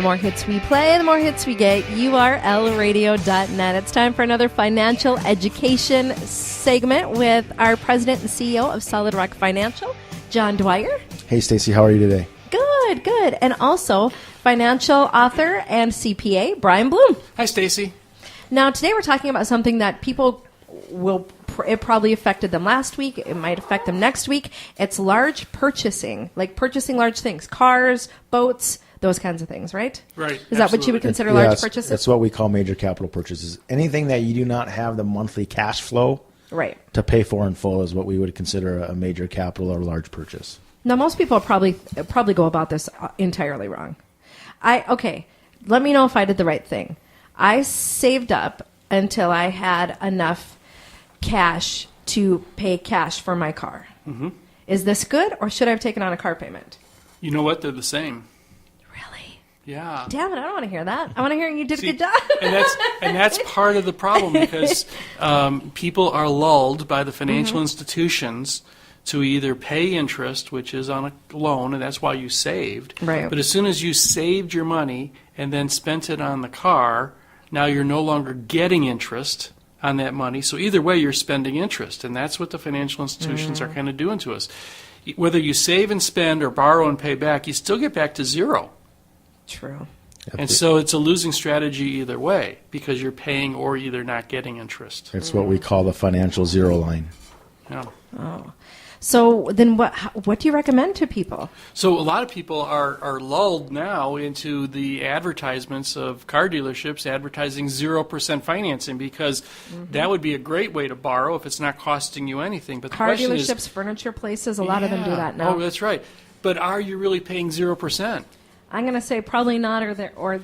The more hits we play, the more hits we get. URLradio.net. It's time for another financial education segment with our president and CEO of Solid Rock Financial, John Dwyer. Hey, Stacy, how are you today? Good, good. And also financial author and CPA, Brian Bloom. Hi, Stacy. Now, today we're talking about something that people will, it probably affected them last week. It might affect them next week. It's large purchasing, like purchasing large things, cars, boats, those kinds of things, right? Right. Is that what you would consider large purchases? That's what we call major capital purchases. Anything that you do not have the monthly cash flow to pay for in full is what we would consider a major capital or large purchase. Now, most people probably go about this entirely wrong. Let me know if I did the right thing. I saved up until I had enough cash to pay cash for my car. Mm-hmm. Is this good, or should I have taken on a car payment? You know what? They're the same. Really? Yeah. Damn it, I don't want to hear that. I want to hear you did a good job. and that's part of the problem, because people are lulled by the financial institutions to either pay interest, which is on a loan, and that's why you saved. Right. But as soon as you saved your money and then spent it on the car, now you're no longer getting interest on that money. So either way, you're spending interest, and that's what the financial institutions are kind of doing to us. Whether you save and spend or borrow and pay back, you still get back to zero. True. And so it's a losing strategy either way, because you're paying or either not getting interest. It's what we call the financial zero line. Yeah. Oh. So then what do you recommend to people? So a lot of people are lulled now into the advertisements of car dealerships advertising 0% financing, because that would be a great way to borrow if it's not costing you anything. But the car question dealerships, is, furniture places, a lot of them do that now. Oh, that's right. But are you really paying 0%? I'm going to say probably not, or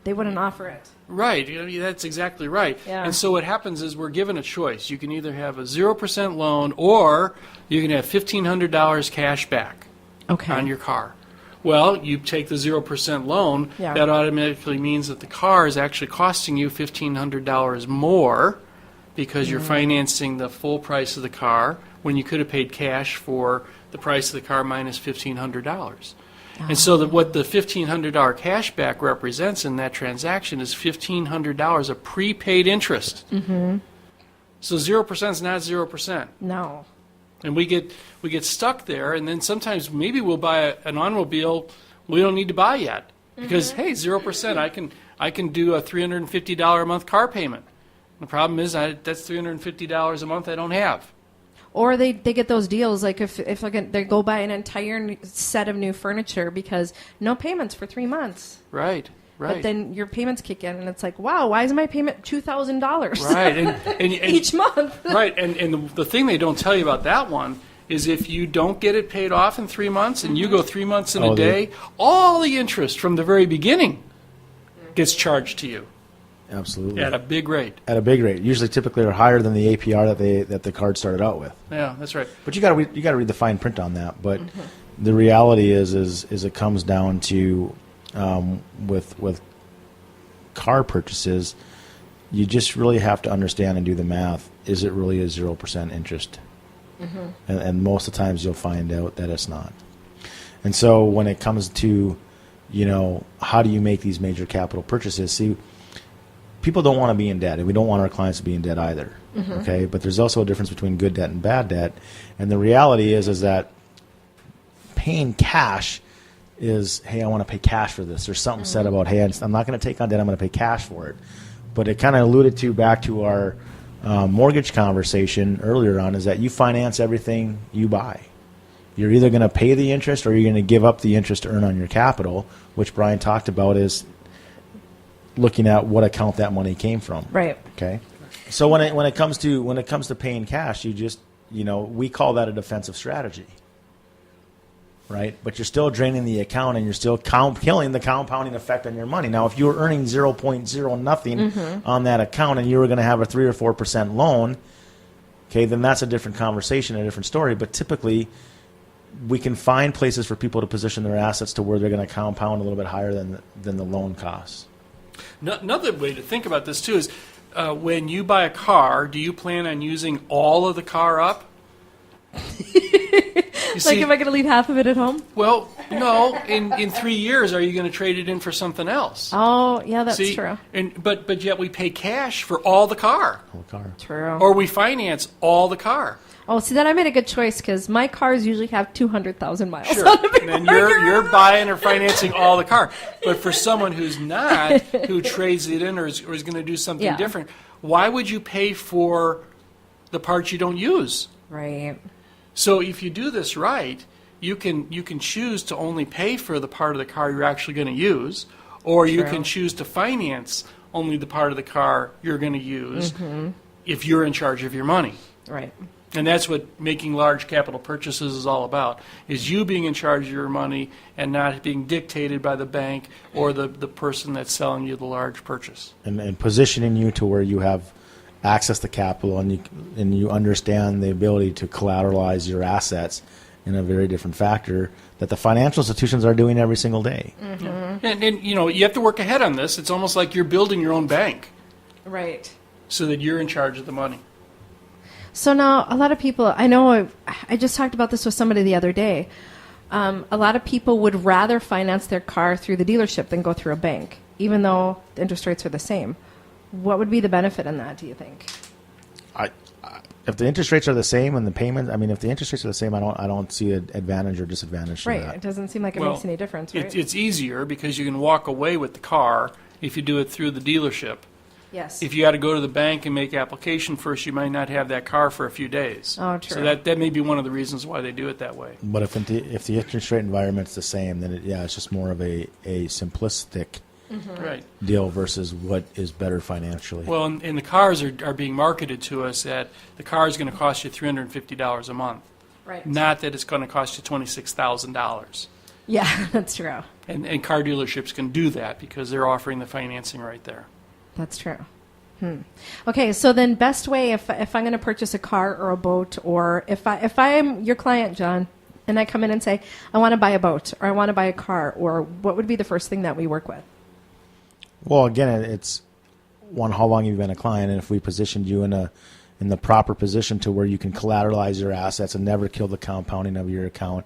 they wouldn't offer it. Right, that's exactly right. Yeah. And so what happens is we're given a choice. You can either have a 0% loan, or you can have $1,500 cash back on your car. Well, you take the 0% loan, that automatically means that the car is actually costing you $1,500 more, because you're financing the full price of the car when you could have paid cash for the price of the car minus $1,500. And so what the $1,500 cash back represents in that transaction is $1,500 of prepaid interest. Mm-hmm. So 0% is not 0%. No. And we get stuck there, and then sometimes maybe we'll buy an automobile we don't need to buy yet, because hey, 0%, I can do a $350 a month car payment. The problem is that's $350 a month I don't have. Or they get those deals, like if they go buy an entire set of new furniture because no payments for 3 months. Right. But then your payments kick in, and it's like, wow, why is my payment $2,000? Right, and each month. Right, and the thing they don't tell you about that one is if you don't get it paid off in 3 months, and you go 3 months in a day, all the interest from the very beginning gets charged to you. Absolutely. At a big rate. At a big rate. Usually, typically, are higher than the APR that the card started out with. Yeah, that's right. But you got to read the fine print on that. But the reality is it comes down to with car purchases, you just really have to understand and do the math. Is it really a 0% interest? And most of the times, you'll find out that it's not. And so when it comes to, how do you make these major capital purchases? See, people don't want to be in debt, and we don't want our clients to be in debt either. Okay, but there's also a difference between good debt and bad debt, and the reality is that paying cash is, hey, I want to pay cash for this. There's something said about, hey, I'm not going to take on debt, I'm going to pay cash for it. But it kind of alluded to back to our mortgage conversation earlier on, is that you finance everything you buy. You're either going to pay the interest or you're going to give up the interest to earn on your capital, which Brian talked about is looking at what account that money came from. Right. Okay. So when it comes to paying cash, you just we call that a defensive strategy. Right? But you're still draining the account, and you're still killing the compounding effect on your money. Now, if you were earning 0.0 nothing on that account, and you were going to have a 3 or 4% loan, okay, then that's a different conversation, a different story. But typically, we can find places for people to position their assets to where they're going to compound a little bit higher than the loan costs. Another way to think about this, too, is when you buy a car, do you plan on using all of the car up? see, am I going to leave half of it at home? well, no. In 3 years, are you going to trade it in for something else? Oh, yeah, that's See, true. But yet we pay cash for all the car, True. or we finance all the car. Oh, see, then I made a good choice because my cars usually have 200,000 miles Sure, on them. and then you're buying or financing all the car. But for someone who's not, who trades it in or is going to do something different, why would you pay for the parts you don't use? Right. So if you do this right, you can choose to only pay for the part of the car you're actually going to use, or you can choose to finance only the part of the car you're going to use if you're in charge of your money. Right. And that's what making large capital purchases is all about, is you being in charge of your money and not being dictated by the bank or the person that's selling you the large purchase. And positioning you to where you have access to capital and you understand the ability to collateralize your assets in a very different factor that the financial institutions are doing every single day. And you have to work ahead on this. It's almost like you're building your own bank. Right. So that you're in charge of the money. So now a lot of people, I know I just talked about this with somebody the other day. A lot of people would rather finance their car through the dealership than go through a bank, even though the interest rates are the same. What would be the benefit in that, do you think? If the interest rates are the same and the payments, if the interest rates are the same, I don't see an advantage or disadvantage to that. Right. It doesn't seem like it makes any difference, right? It's easier because you can walk away with the car if you do it through the dealership. Yes. If you got to go to the bank and make application first, you might not have that car for a few days. Oh, true. So that may be one of the reasons why they do it that way. But if the interest rate environment's the same, then it's just more of a simplistic right deal versus what is better financially. Well, and the cars are being marketed to us that the car is going to cost you $350 a month. Right. Not that it's going to cost you $26,000. Yeah, that's true. And car dealerships can do that because they're offering the financing right there. That's true. Okay, so then best way if I'm going to purchase a car or a boat, or if I'm your client, John, and I come in and say, I want to buy a boat or I want to buy a car, or what would be the first thing that we work with? Well, again, it's one, how long you've been a client, and if we positioned you in the proper position to where you can collateralize your assets and never kill the compounding of your account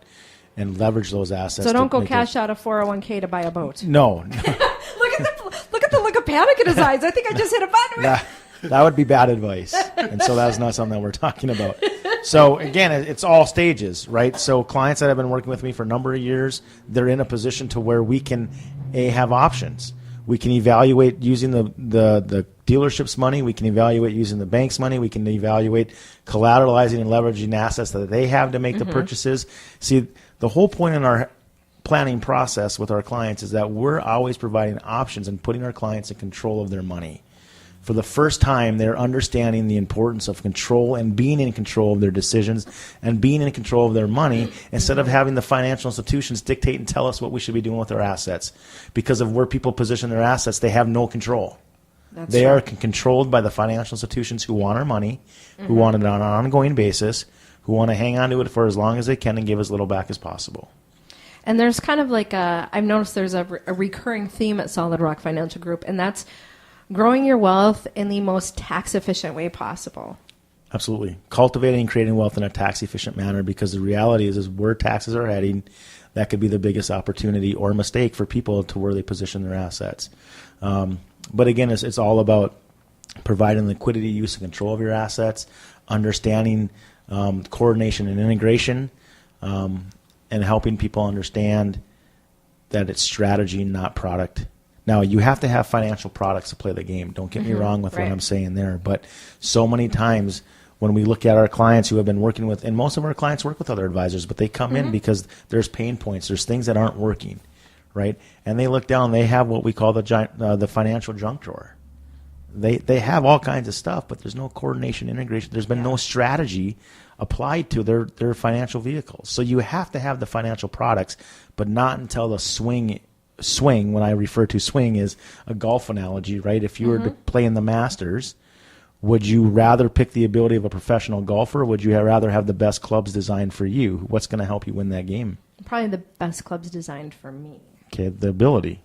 and leverage those assets. So don't go cash out a 401k to buy a boat. No. Look at the look of panic in his eyes. I think I just hit a button. That would be bad advice. And so that's not something that we're talking about. So again, it's all stages, right? So clients that have been working with me for a number of years, they're in a position to where we can have options. We can evaluate using the dealership's money. We can evaluate using the bank's money. We can evaluate collateralizing and leveraging assets that they have to make the purchases. See, the whole point in our planning process with our clients is that we're always providing options and putting our clients in control of their money. For the first time, they're understanding the importance of control and being in control of their decisions and being in control of their money instead of having the financial institutions dictate and tell us what we should be doing with our assets. Because of where people position their assets, they have no control. They are controlled by the financial institutions who want our money, who want it on an ongoing basis, who want to hang on to it for as long as they can and give as little back as possible. And there's kind of like I've noticed there's a recurring theme at Solid Rock Financial Group, and that's growing your wealth in the most tax-efficient way possible. Absolutely. Cultivating and creating wealth in a tax-efficient manner, because the reality is where taxes are heading, that could be the biggest opportunity or mistake for people to where they position their assets. But again, it's all about providing liquidity, use, and control of your assets, understanding coordination and integration, and helping people understand that it's strategy, not product. Now, you have to have financial products to play the game. Don't get me wrong with what I'm saying there. But so many times when we look at our clients who have been working with, and most of our clients work with other advisors, but they come in because there's pain points. There's things that aren't working, right? And they look down. They have what we call the financial junk drawer. They have all kinds of stuff, but there's no coordination, integration. There's been no strategy applied to their financial vehicles. So you have to have the financial products, but not until the swing, when I refer to swing, is a golf analogy, right? If you were to play in the Masters, would you rather pick the ability of a professional golfer, or would you rather have the best clubs designed for you? What's going to help you win that game? Probably the best clubs designed for me. Okay, the ability.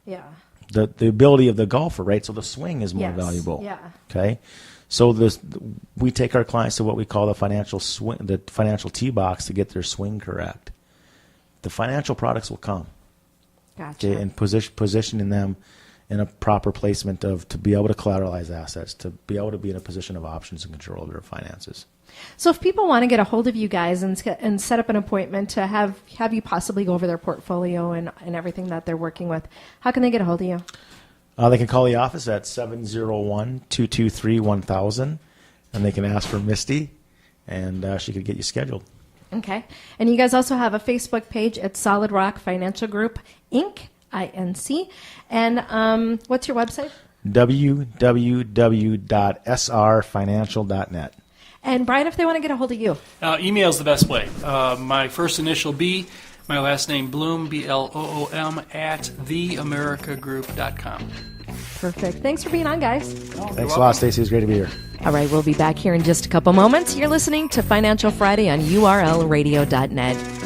Yeah. The ability of the golfer, right? So the swing is more valuable. Yeah. Okay? So we take our clients to what we call the financial tee box to get their swing correct. The financial products will come. Gotcha. Okay, and positioning them in a proper placement to be able to collateralize assets, to be able to be in a position of options and control of their finances. So if people want to get a hold of you guys and set up an appointment to have you possibly go over their portfolio and everything that they're working with, how can they get a hold of you? They can call the office at 701-223-1000, and they can ask for Misty, and she could get you scheduled. Okay. And you guys also have a Facebook page at Solid Rock Financial Group, Inc., INC. And what's your website? www.srfinancial.net. And Brian, if they want to get a hold of you? Email is the best way. My first initial B, my last name Bloom, BLOOM, at theamericagroup.com. Perfect. Thanks for being on, guys. Thanks a lot, Stacey. It's great to be here. All right, we'll be back here in just a couple moments. You're listening to Financial Friday on urlradio.net.